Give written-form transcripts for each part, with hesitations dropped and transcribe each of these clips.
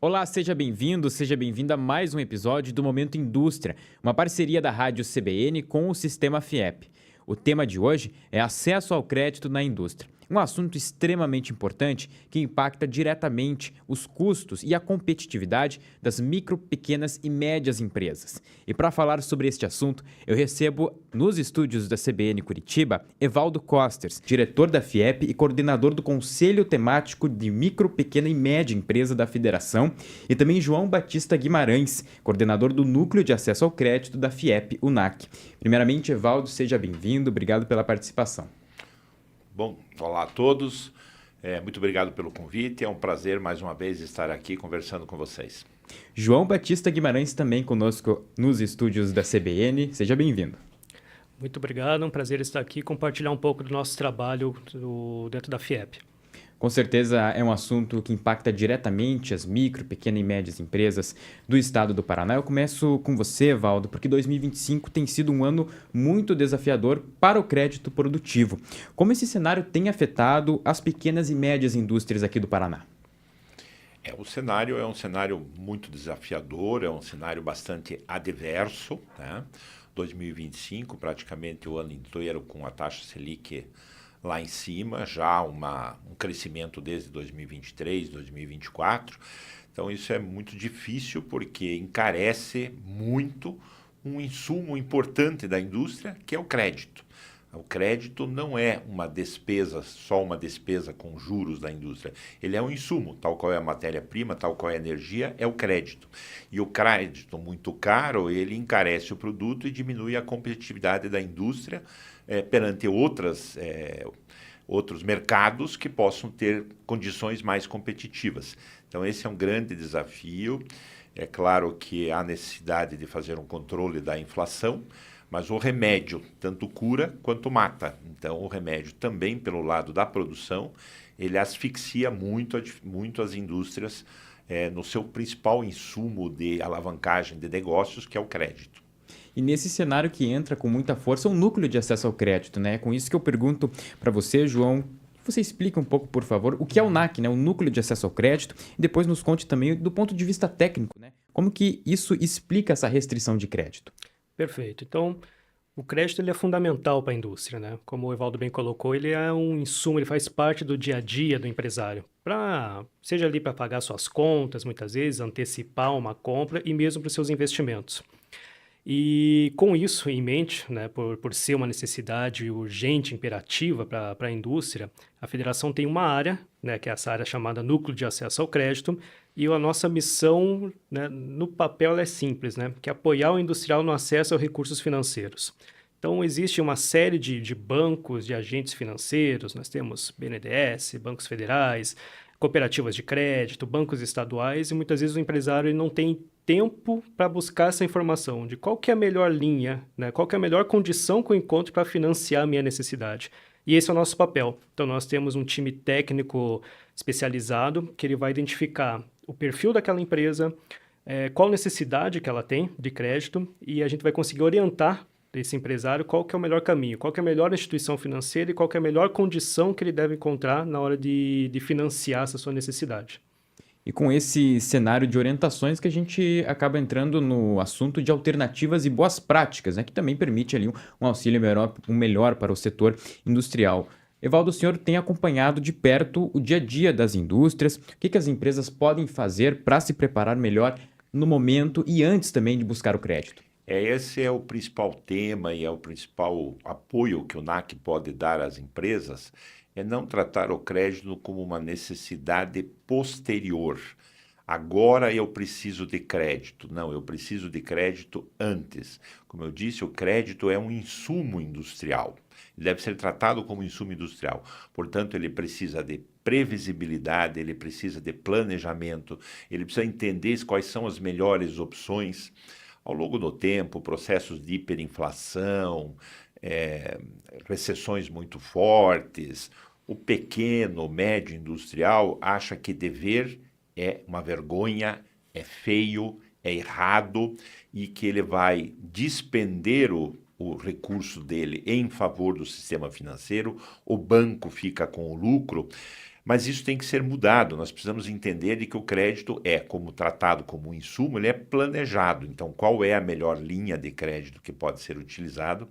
Olá, seja bem-vindo, seja bem-vinda a mais um episódio do Momento Indústria, uma parceria da Rádio CBN com o Sistema FIEP. O tema de hoje é acesso ao crédito na indústria, um assunto extremamente importante que impacta diretamente os custos e a competitividade das micro, pequenas e médias empresas. E para falar sobre este assunto, eu recebo nos estúdios da CBN Curitiba Evaldo Costers, diretor da FIEP e coordenador do Conselho Temático de Micro, Pequena e Média Empresa da Federação, e também João Batista Guimarães, coordenador do Núcleo de Acesso ao Crédito da FIEP-UNAC. Primeiramente, Evaldo, seja bem-vindo, obrigado pela participação. Bom, olá a todos, muito obrigado pelo convite, é um prazer mais uma vez estar aqui conversando com vocês. João Batista Guimarães também conosco nos estúdios da CBN, seja bem-vindo. Muito obrigado, é um prazer estar aqui e compartilhar um pouco do nosso trabalho dentro da FIEP. Com certeza é um assunto que impacta diretamente as micro, pequenas e médias empresas do estado do Paraná. Eu começo com você, Evaldo, porque 2025 tem sido um ano muito desafiador para o crédito produtivo. Como esse cenário tem afetado as pequenas e médias indústrias aqui do Paraná? O cenário é um cenário muito desafiador, é um cenário bastante adverso, né? 2025, praticamente o ano inteiro com a taxa Selic lá em cima, já um crescimento desde 2023, 2024. Então isso é muito difícil porque encarece muito um insumo importante da indústria, que é o crédito. O crédito não é uma despesa, só uma despesa com juros da indústria. Ele é um insumo, tal qual é a matéria-prima, tal qual é a energia, é o crédito. E o crédito muito caro, ele encarece o produto e diminui a competitividade da indústria perante outros mercados que possam ter condições mais competitivas. Então esse é um grande desafio. É claro que há necessidade de fazer um controle da inflação, mas o remédio tanto cura quanto mata. Então, o remédio também, pelo lado da produção, ele asfixia muito as indústrias no seu principal insumo de alavancagem de negócios, que é o crédito. E nesse cenário que entra com muita força o núcleo de acesso ao crédito, né? Com isso que eu pergunto para você, João, você explica um pouco, por favor, o que é o NAC, né? O Núcleo de Acesso ao Crédito, e depois nos conte também do ponto de vista técnico, né? Como que isso explica essa restrição de crédito? Perfeito. Então, o crédito ele é fundamental para a indústria, né? Como o Evaldo bem colocou, ele é um insumo, ele faz parte do dia a dia do empresário. Seja ali para pagar suas contas, muitas vezes, antecipar uma compra e mesmo para os seus investimentos. E com isso em mente, né, por ser uma necessidade urgente, imperativa para a indústria, a federação tem uma área, né, que é essa área chamada Núcleo de Acesso ao Crédito, e a nossa missão, né, no papel ela é simples, né, que é apoiar o industrial no acesso aos recursos financeiros. Então, existe uma série de bancos, de agentes financeiros, nós temos BNDES, bancos federais, cooperativas de crédito, bancos estaduais, e muitas vezes o empresário ele não tem tempo para buscar essa informação de qual que é a melhor linha, né? Qual que é a melhor condição que eu encontro para financiar a minha necessidade. E esse é o nosso papel. Então, nós temos um time técnico especializado que ele vai identificar o perfil daquela empresa, qual necessidade que ela tem de crédito, e a gente vai conseguir orientar desse empresário qual que é o melhor caminho, qual que é a melhor instituição financeira e qual que é a melhor condição que ele deve encontrar na hora de financiar essa sua necessidade. E com esse cenário de orientações que a gente acaba entrando no assunto de alternativas e boas práticas, né, que também permite ali um auxílio melhor para o setor industrial. Evaldo, o senhor tem acompanhado de perto o dia a dia das indústrias, o que as empresas podem fazer para se preparar melhor no momento e antes também de buscar o crédito? Esse é o principal tema e é o principal apoio que o NAC pode dar às empresas, é não tratar o crédito como uma necessidade posterior. Agora eu preciso de crédito. Não, eu preciso de crédito antes. Como eu disse, o crédito é um insumo industrial. Ele deve ser tratado como insumo industrial. Portanto, ele precisa de previsibilidade, ele precisa de planejamento, ele precisa entender quais são as melhores opções. Ao longo do tempo, processos de hiperinflação, recessões muito fortes, o pequeno, médio industrial acha que dever é uma vergonha, é feio, é errado e que ele vai despender o recurso dele em favor do sistema financeiro, o banco fica com o lucro. Mas isso tem que ser mudado. Nós precisamos entender de que o crédito é, como tratado como um insumo, ele é planejado. Então, qual é a melhor linha de crédito que pode ser utilizado?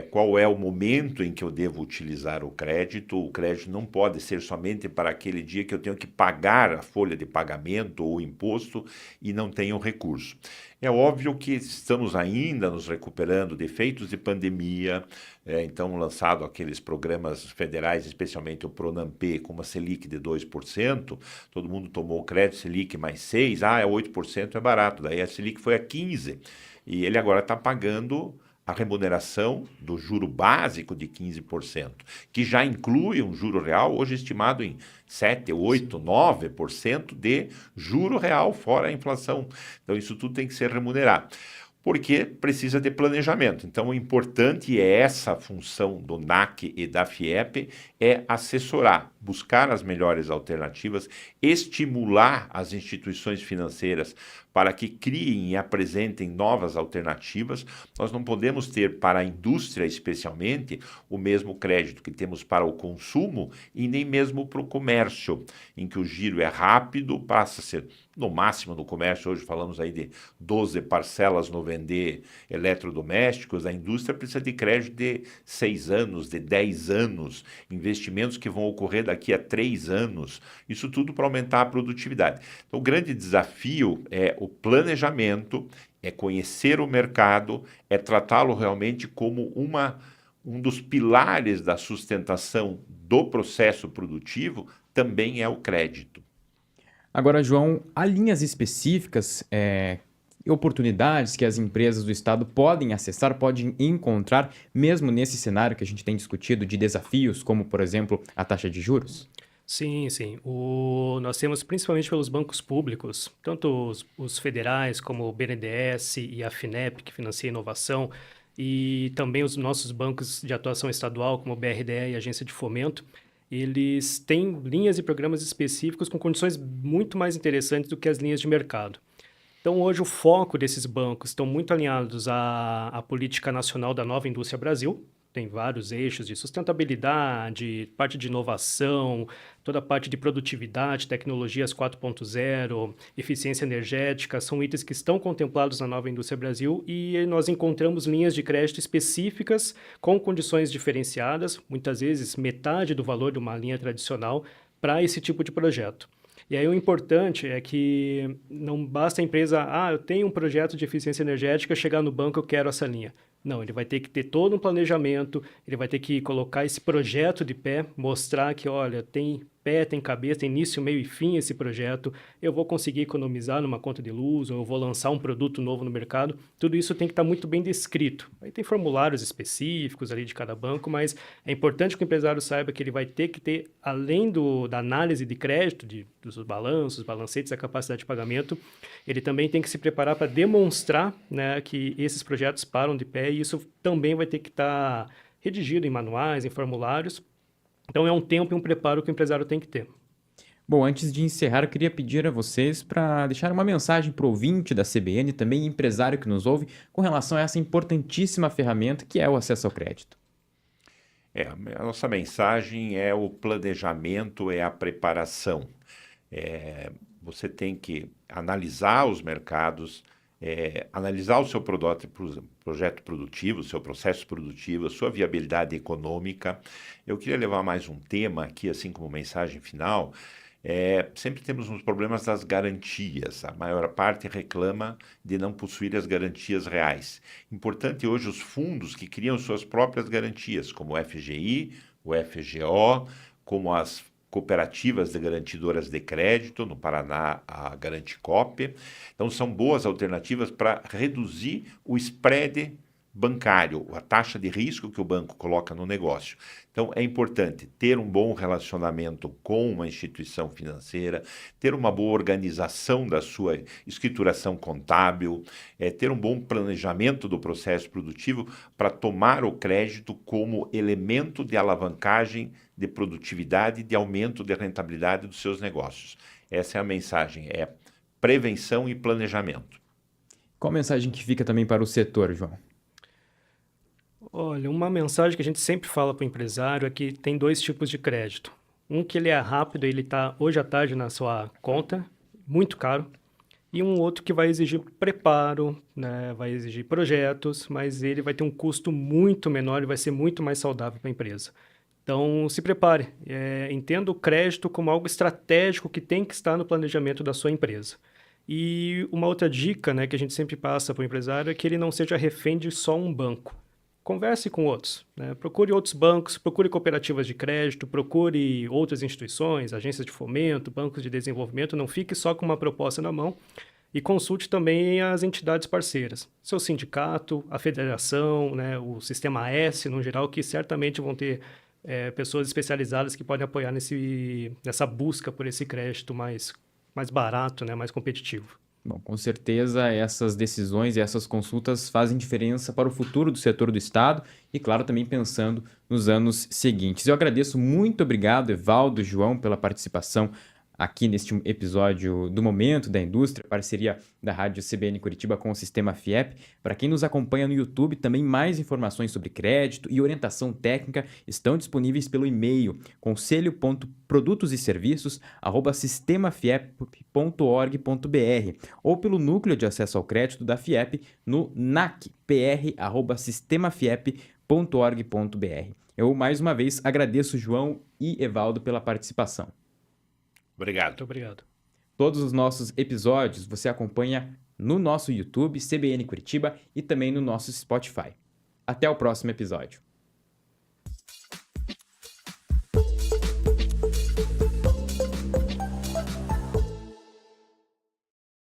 Qual é o momento em que eu devo utilizar o crédito? O crédito não pode ser somente para aquele dia que eu tenho que pagar a folha de pagamento ou o imposto e não tenho recurso. É óbvio que estamos ainda nos recuperando de efeitos de pandemia, então lançado aqueles programas federais, especialmente o Pronampe, com uma Selic de 2%, todo mundo tomou o crédito Selic mais 6%, 8% é barato, daí a Selic foi a 15%, e ele agora está pagando a remuneração do juro básico de 15%, que já inclui um juro real hoje estimado em 7, 8, 9% de juro real fora a inflação. Então isso tudo tem que ser remunerado, porque precisa de planejamento. Então o importante é essa função do NAC e da FIEP, é assessorar, buscar as melhores alternativas, estimular as instituições financeiras para que criem e apresentem novas alternativas. Nós não podemos ter para a indústria, especialmente, o mesmo crédito que temos para o consumo e nem mesmo para o comércio, em que o giro é rápido, passa a ser, no máximo no comércio, hoje falamos aí de 12 parcelas no vender eletrodomésticos, a indústria precisa de crédito de 6 anos, de 10 anos, investimentos que vão ocorrer daqui a 3 anos, isso tudo para aumentar a produtividade. Então, o grande desafio é o planejamento, é conhecer o mercado, é tratá-lo realmente como um dos pilares da sustentação do processo produtivo, também é o crédito. Agora, João, há linhas específicas e oportunidades que as empresas do Estado podem acessar, podem encontrar, mesmo nesse cenário que a gente tem discutido de desafios, como, por exemplo, a taxa de juros? Sim, sim. Nós temos, principalmente pelos bancos públicos, tanto os federais como o BNDES e a FINEP, que financia inovação, e também os nossos bancos de atuação estadual, como o BRDE e a Agência de Fomento, eles têm linhas e programas específicos com condições muito mais interessantes do que as linhas de mercado. Então, hoje, o foco desses bancos estão muito alinhados à política nacional da Nova Indústria Brasil. Tem vários eixos de sustentabilidade, parte de inovação, toda a parte de produtividade, tecnologias 4.0, eficiência energética, são itens que estão contemplados na Nova Indústria Brasil e nós encontramos linhas de crédito específicas com condições diferenciadas, muitas vezes metade do valor de uma linha tradicional para esse tipo de projeto. E aí o importante é que não basta a empresa, eu tenho um projeto de eficiência energética, chegar no banco, eu quero essa linha. Não, ele vai ter que ter todo um planejamento, ele vai ter que colocar esse projeto de pé, mostrar que, olha, tem pé, tem cabeça, tem início, meio e fim esse projeto, eu vou conseguir economizar numa conta de luz, ou eu vou lançar um produto novo no mercado, tudo isso tem que estar muito bem descrito. Aí tem formulários específicos ali de cada banco, mas é importante que o empresário saiba que ele vai ter que ter, além da análise de crédito, dos balanços, balancetes, a capacidade de pagamento, ele também tem que se preparar para demonstrar, né, que esses projetos param de pé, e isso também vai ter que estar redigido em manuais, em formulários. Então, é um tempo e um preparo que o empresário tem que ter. Bom, antes de encerrar, eu queria pedir a vocês para deixar uma mensagem para o ouvinte da CBN, também empresário que nos ouve, com relação a essa importantíssima ferramenta que é o acesso ao crédito. A nossa mensagem é o planejamento, é a preparação. Você tem que analisar os mercados, analisar o seu projeto produtivo, o seu processo produtivo, a sua viabilidade econômica. Eu queria levar mais um tema aqui, assim como mensagem final. Sempre temos uns problemas das garantias. A maior parte reclama de não possuir as garantias reais. Importante hoje os fundos que criam suas próprias garantias, como o FGI, o FGO, como as cooperativas de garantidoras de crédito, no Paraná, a Garanticop. Então, são boas alternativas para reduzir o spread bancário, a taxa de risco que o banco coloca no negócio. Então, é importante ter um bom relacionamento com uma instituição financeira, ter uma boa organização da sua escrituração contábil, ter um bom planejamento do processo produtivo para tomar o crédito como elemento de alavancagem de produtividade e de aumento de rentabilidade dos seus negócios. Essa é a mensagem, é prevenção e planejamento. Qual a mensagem que fica também para o setor, João? Olha, uma mensagem que a gente sempre fala para o empresário é que tem dois tipos de crédito. Um que ele é rápido, ele está hoje à tarde na sua conta, muito caro. E um outro que vai exigir preparo, né? Vai exigir projetos, mas ele vai ter um custo muito menor e vai ser muito mais saudável para a empresa. Então, se prepare. Entenda o crédito como algo estratégico que tem que estar no planejamento da sua empresa. E uma outra dica, né, que a gente sempre passa para o empresário é que ele não seja refém de só um banco. Converse com outros, né? Procure outros bancos, procure cooperativas de crédito, procure outras instituições, agências de fomento, bancos de desenvolvimento. Não fique só com uma proposta na mão e consulte também as entidades parceiras. Seu sindicato, a federação, né, o Sistema S, no geral, que certamente vão ter pessoas especializadas que podem apoiar nessa busca por esse crédito mais barato, né, mais competitivo. Bom, com certeza essas decisões e essas consultas fazem diferença para o futuro do setor do Estado e, claro, também pensando nos anos seguintes. Eu agradeço, muito obrigado, Evaldo, João, pela participação aqui neste episódio do Momento da Indústria, parceria da Rádio CBN Curitiba com o Sistema FIEP. Para quem nos acompanha no YouTube, também mais informações sobre crédito e orientação técnica estão disponíveis pelo e-mail conselho.produtoseserviços@sistemafiep.org.br ou pelo Núcleo de Acesso ao Crédito da FIEP no nacpr@sistemafiep.org.br. Eu, mais uma vez, agradeço João e Evaldo pela participação. Obrigado. Muito obrigado. Todos os nossos episódios você acompanha no nosso YouTube, CBN Curitiba, e também no nosso Spotify. Até o próximo episódio.